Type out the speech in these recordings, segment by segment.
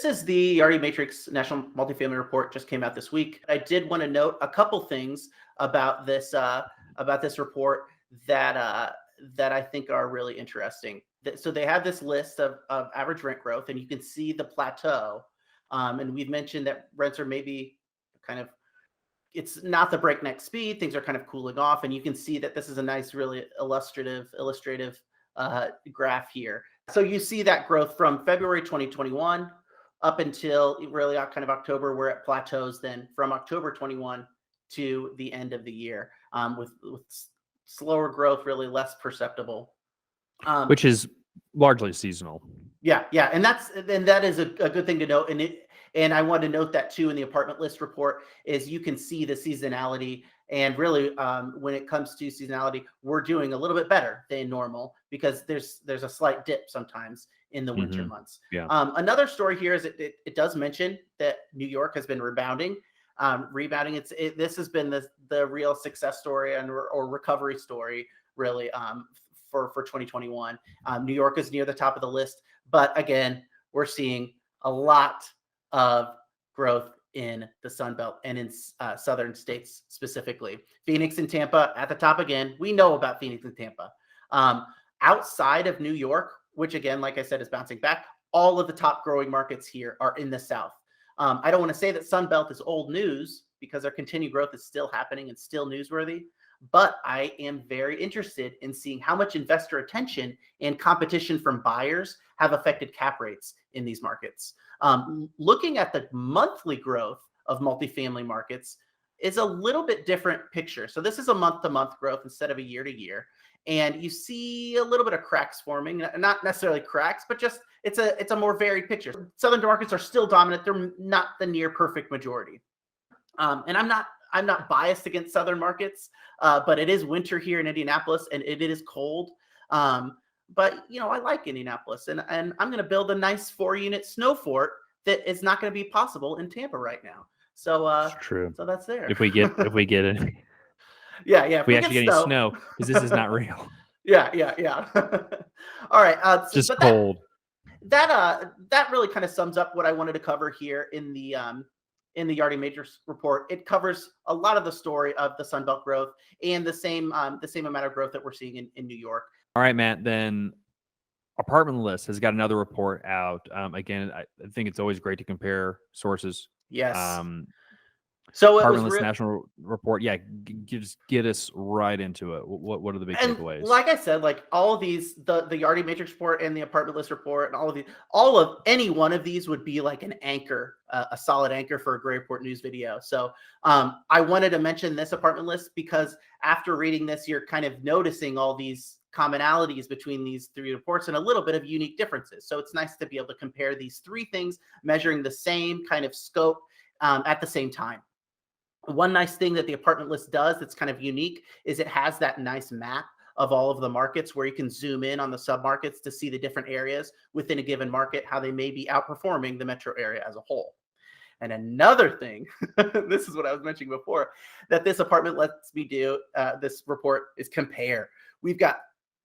this is the Yardi Matrix National Multifamily Report, just came out this week. I did want to note a couple things about this report that I think are really interesting. So they have this list of average rent growth, and you can see the plateau. And we've mentioned that rents are maybe kind of, it's not the breakneck speed. Things are kind of cooling off, and you can see that this is a nice, really illustrative graph here. So you see that growth from February 2021 up until really kind of October, where it plateaus then from October 21 to the end of the year, with slower growth, really less perceptible. Which is largely seasonal. Yeah. And that is a good thing to note. And I want to note that too in the apartment list report is you can see the seasonality. And really, when it comes to seasonality, we're doing a little bit better than normal because there's a slight dip sometimes in the winter months. Yeah. Another story here is it does mention that New York has been rebounding. This has been the real success story or recovery story, really, for 2021. New York is near the top of the list, but again, we're seeing a lot of growth in the Sun Belt and in southern states specifically. Phoenix and Tampa at the top again. We know about Phoenix and Tampa. Outside of New York, which again, like I said, is bouncing back, all of the top growing markets here are in the South. I don't want to say that Sun Belt is old news because our continued growth is still happening and still newsworthy, but I am very interested in seeing how much investor attention and competition from buyers have affected cap rates in these markets. Looking at the monthly growth of multifamily markets is a little bit different picture. So this is a month-to-month growth instead of a year-to-year. And you see a little bit of cracks forming, not necessarily cracks, but just it's a more varied picture. Southern markets are still dominant. They're not the near perfect majority. And I'm not biased against Southern markets, but it is winter here in Indianapolis and it is cold. But I like Indianapolis and I'm going to build a nice 4-unit snow fort that is not going to be possible in Tampa right now. So that's true. So that's there. If we get it. Yeah. If we actually get any snow, because this is not real. Yeah. All right. Just cold. That really kind of sums up what I wanted to cover here in the Yardi Matrix report. It covers a lot of the story of the Sun Belt growth and the same amount of growth that we're seeing in New York. All right, Matt. Then Apartment List has got another report out. Again, I think it's always great to compare sources. Yes. So Apartment List National Report. Yeah, just get us right into it. What are the big takeaways? Like I said, like all of these, the Yardi Matrix report and the Apartment List report, and all of any one of these would be like an anchor, a solid anchor for a Gray Report news video. So I wanted to mention this Apartment List because after reading this, you're kind of noticing all these commonalities between these three reports and a little bit of unique differences. So it's nice to be able to compare these three things, measuring the same kind of scope at the same time. One nice thing that the Apartment List does that's kind of unique is it has that nice map of all of the markets where you can zoom in on the submarkets to see the different areas within a given market, how they may be outperforming the metro area as a whole. And another thing, this is what I was mentioning before, that this apartment lets me do, this report is compare. We've got,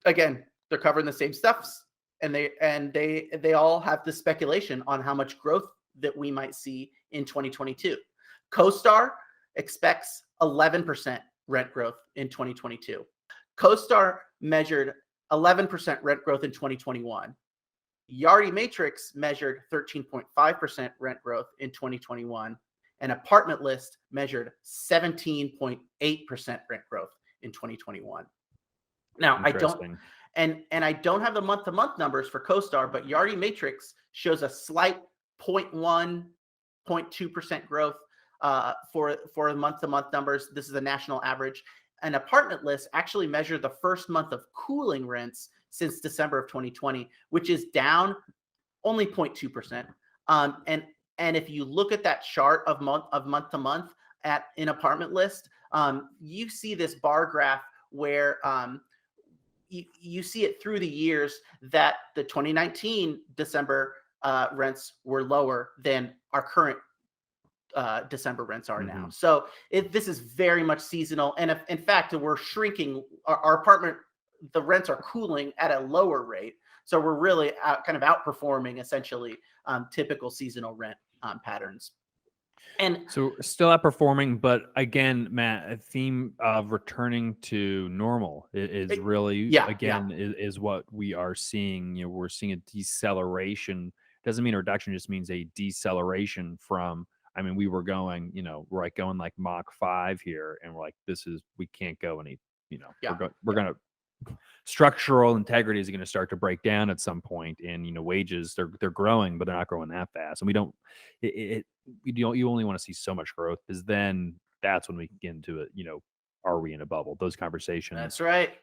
again, they're covering the same stuffs, and they all have the speculation on how much growth that we might see in 2022. CoStar expects 11% rent growth in 2022. CoStar measured 11% rent growth in 2021. Yardi Matrix measured 13.5% rent growth in 2021, and Apartment List measured 17.8% rent growth in 2021. Now, I don't have the month-to-month numbers for CoStar, but Yardi Matrix shows a slight 0.1, 0.2% growth for month-to-month numbers. This is a national average. An Apartment List actually measured the first month of cooling rents since December of 2020, which is down only 0.2%. And if you look at that chart of month to month in Apartment List, you see this bar graph where you see it through the years that the 2019 December rents were lower than our current December rents are now. So this is very much seasonal. And if, in fact, we're shrinking our apartment, the rents are cooling at a lower rate. So we're really kind of outperforming essentially typical seasonal rent patterns. And So still outperforming, but again, Matt, a theme of returning to normal is really yeah, again is what we are seeing. We're seeing a deceleration. Doesn't mean a reduction, just means a deceleration from. I mean, we were going, we're like going like Mach 5 here, and we're like, we can't go any, we're gonna structural integrity is going to start to break down at some point, and wages they're growing, but they're not growing that fast, and we don't you only want to see so much growth, because then that's when we get into it. Are we in a bubble? Those conversations that's right.